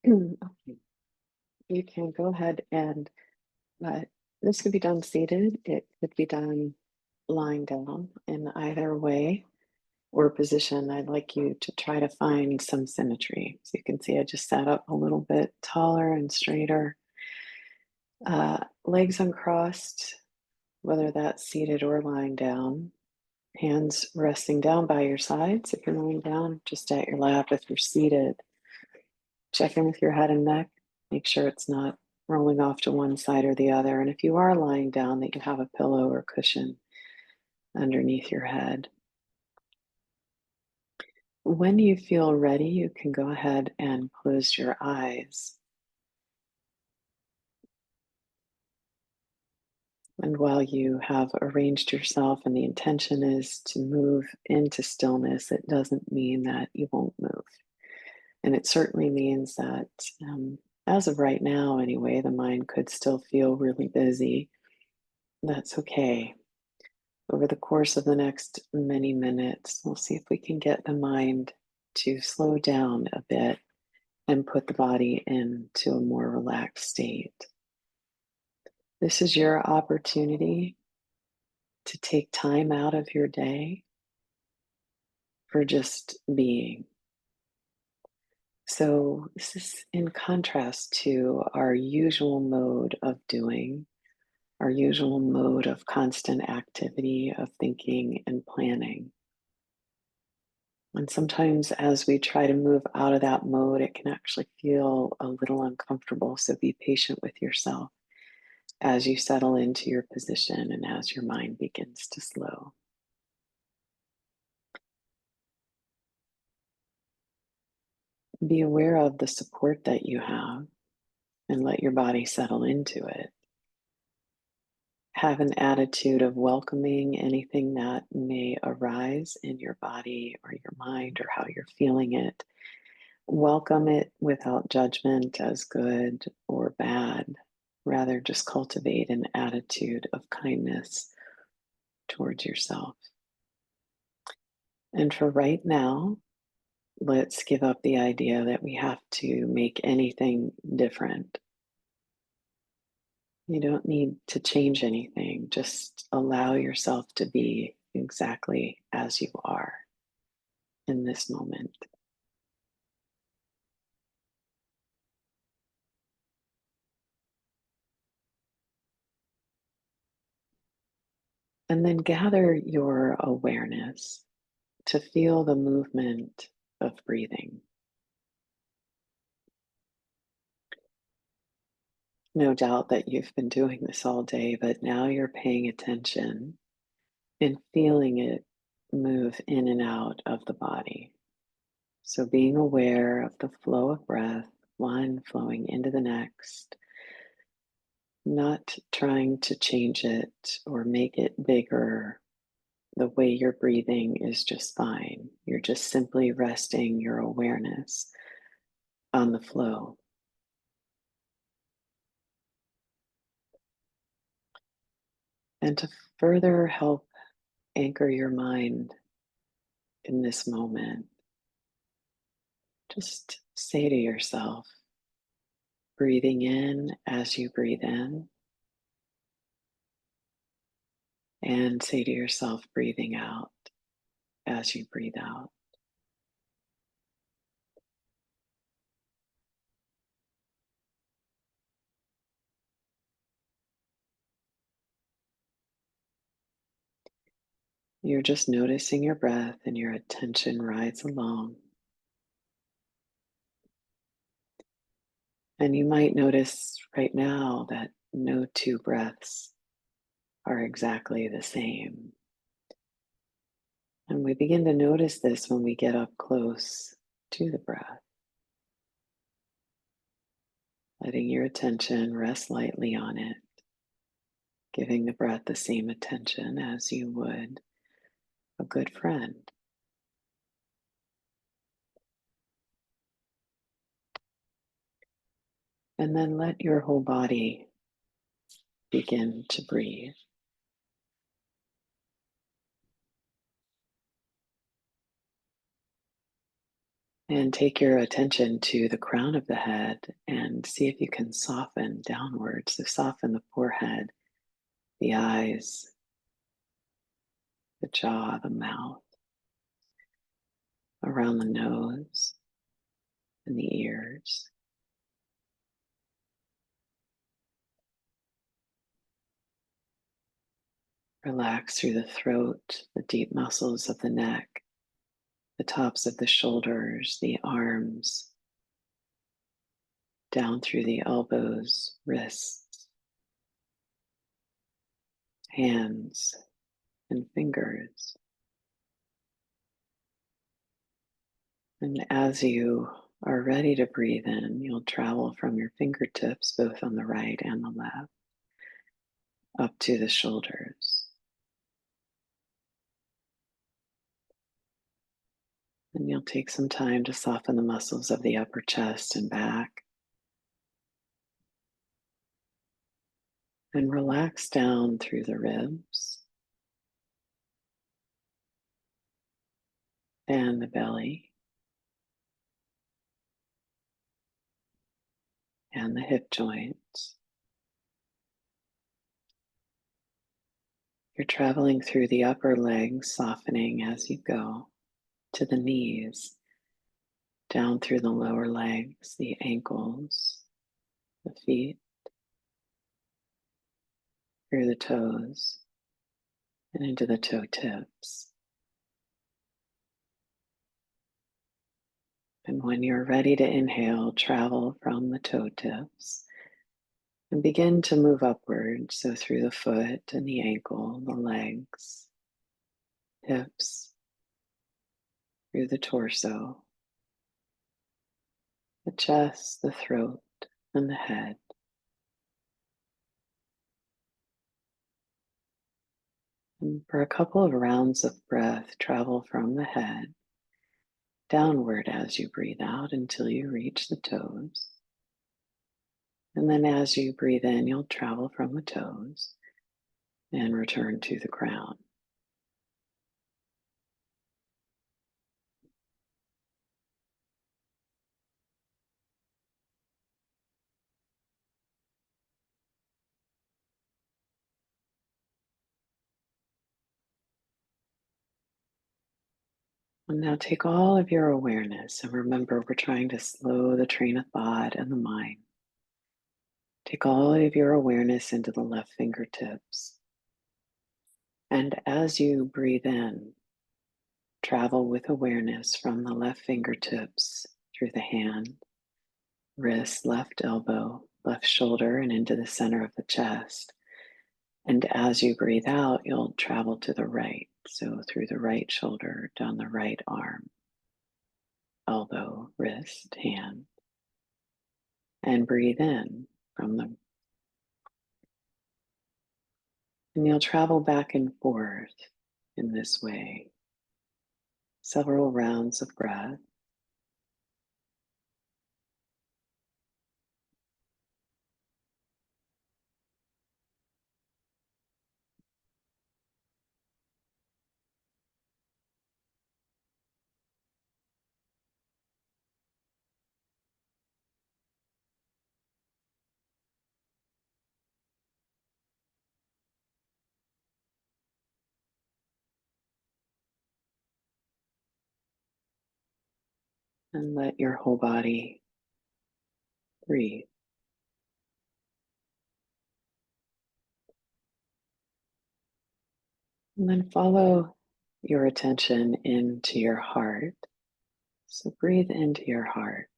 Okay, you can go ahead and uh, this could be done seated. It could be done lying down. In either way or position, I'd like you to try to find some symmetry. So you can see I just sat up a little bit taller and straighter. Legs uncrossed, whether that's seated or lying down. Hands resting down by your sides. If you're lying down, just at your lap. If you're seated, check in with your head and neck. Make sure it's not rolling off to one side or the other. And if you are lying down, that you have a pillow or cushion underneath your head. When you feel ready, you can go ahead and close your eyes. And while you have arranged yourself and the intention is to move into stillness, it doesn't mean that you won't move. And it certainly means that, as of right now, anyway, the mind could still feel really busy. That's okay. Over the course of the next many minutes, we'll see if we can get the mind to slow down a bit and put the body into a more relaxed state. This is your opportunity to take time out of your day for just being. So, this is in contrast to our usual mode of doing, our usual mode of constant activity, of thinking and planning. And sometimes, as we try to move out of that mode, it can actually feel a little uncomfortable. So, be patient with yourself as you settle into your position and as your mind begins to slow. Be aware of the support that you have and let your body settle into it. Have an attitude of welcoming anything that may arise in your body or your mind or how you're feeling it. Welcome it without judgment as good or bad. Rather, just cultivate an attitude of kindness towards yourself. And for right now, let's give up the idea that we have to make anything different. You don't need to change anything. Just allow yourself to be exactly as you are in this moment. And then gather your awareness to feel the movement of breathing. No doubt that you've been doing this all day, but now you're paying attention and feeling it move in and out of the body. So being aware of the flow of breath, one flowing into the next, not trying to change it or make it bigger. The way you're breathing is just fine. You're just simply resting your awareness on the flow. And to further help anchor your mind in this moment, just say to yourself, breathing in as you breathe in, and say to yourself, breathing out as you breathe out. You're just noticing your breath and your attention rides along. And you might notice right now that no two breaths are exactly the same. And we begin to notice this when we get up close to the breath, letting your attention rest lightly on it, giving the breath the same attention as you would a good friend. And then let your whole body begin to breathe. And take your attention to the crown of the head and see if you can soften downwards. So soften the forehead, the eyes, the jaw, the mouth, around the nose and the ears. Relax through the throat, the deep muscles of the neck, the tops of the shoulders, the arms, down through the elbows, wrists, hands, and fingers. And as you are ready to breathe in, you'll travel from your fingertips, both on the right and the left, up to the shoulders. And you'll take some time to soften the muscles of the upper chest and back. And relax down through the ribs and the belly and the hip joints. You're traveling through the upper legs, softening as you go to the knees, down through the lower legs, the ankles, the feet, through the toes, and into the toe tips. And when you're ready to inhale, travel from the toe tips and begin to move upward. So through the foot and the ankle, the legs, hips, through the torso, the chest, the throat, and the head. And for a couple of rounds of breath, travel from the head downward as you breathe out until you reach the toes. And then as you breathe in, you'll travel from the toes and return to the crown. And now take all of your awareness, and remember, we're trying to slow the train of thought and the mind. Take all of your awareness into the left fingertips. And as you breathe in, travel with awareness from the left fingertips through the hand, wrist, left elbow, left shoulder, and into the center of the chest. And as you breathe out, you'll travel to the right. So through the right shoulder, down the right arm, elbow, wrist, hand. And breathe in from the, and you'll travel back and forth in this way. Several rounds of breath. And let your whole body breathe. And then follow your attention into your heart. So breathe into your heart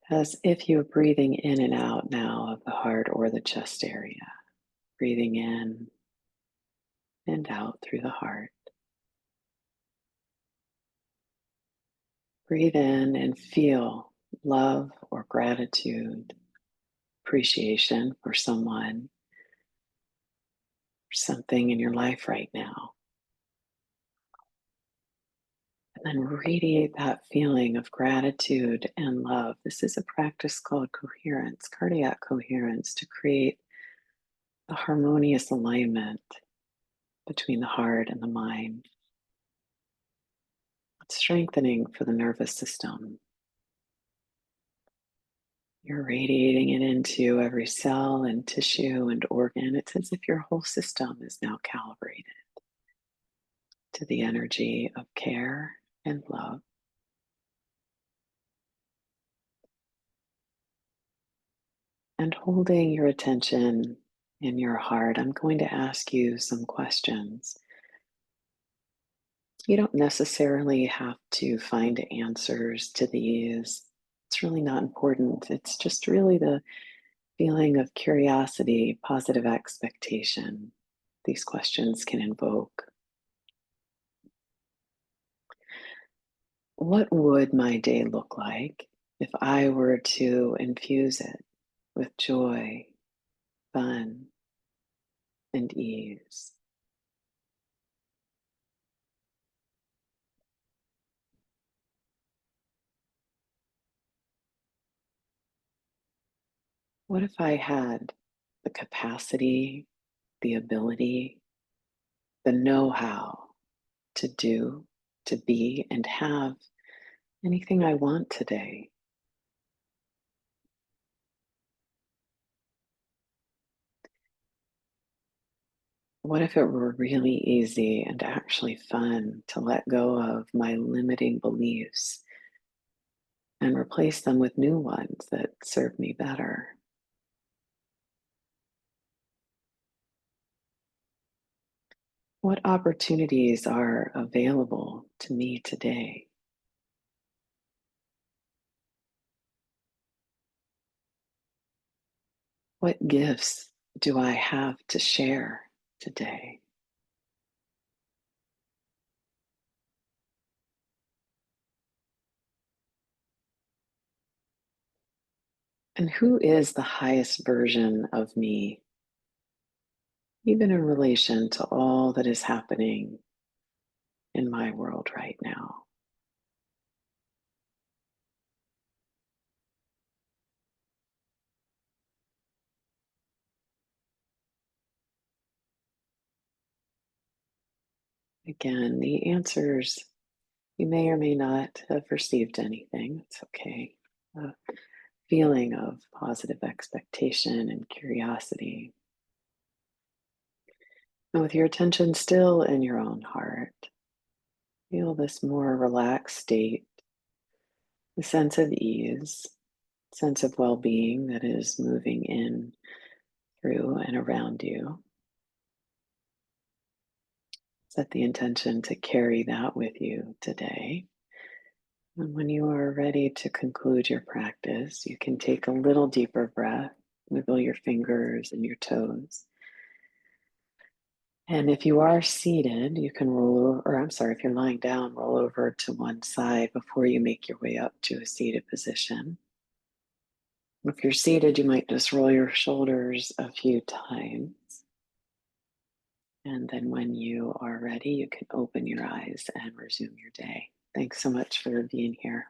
as if you're breathing in and out now of the heart or the chest area. Breathing in and out through the heart. Breathe in and feel love or gratitude, appreciation for someone, or something in your life right now. And then radiate that feeling of gratitude and love. This is a practice called coherence, cardiac coherence, to create a harmonious alignment between the heart and the mind. strengthening for the nervous system. You're radiating it into every cell and tissue and organ. It's as if your whole system is now calibrated to the energy of care and love. And holding your attention in your heart, I'm going to ask you some questions. You don't necessarily have to find answers to these. It's really not important. It's just really the feeling of curiosity, positive expectation these questions can invoke. What would my day look like if I were to infuse it with joy, fun, and ease? What if I had the capacity, the ability, the know how to do, to be, and have anything I want today? What if it were really easy and actually fun to let go of my limiting beliefs and replace them with new ones that serve me better? What opportunities are available to me today? What gifts do I have to share today? And who is the highest version of me, even in relation to all that is happening in my world right now? Again, the answers, you may or may not have received anything. It's okay. A feeling of positive expectation and curiosity. And with your attention still in your own heart, feel this more relaxed state, the sense of ease, sense of well being that is moving in, through, and around you. Set the intention to carry that with you today. And when you are ready to conclude your practice, you can take a little deeper breath, wiggle your fingers and your toes. And if you are seated, you can roll over, or I'm sorry, if you're lying down, roll over to one side before you make your way up to a seated position. If you're seated, you might just roll your shoulders a few times. And then when you are ready, you can open your eyes and resume your day. Thanks so much for being here.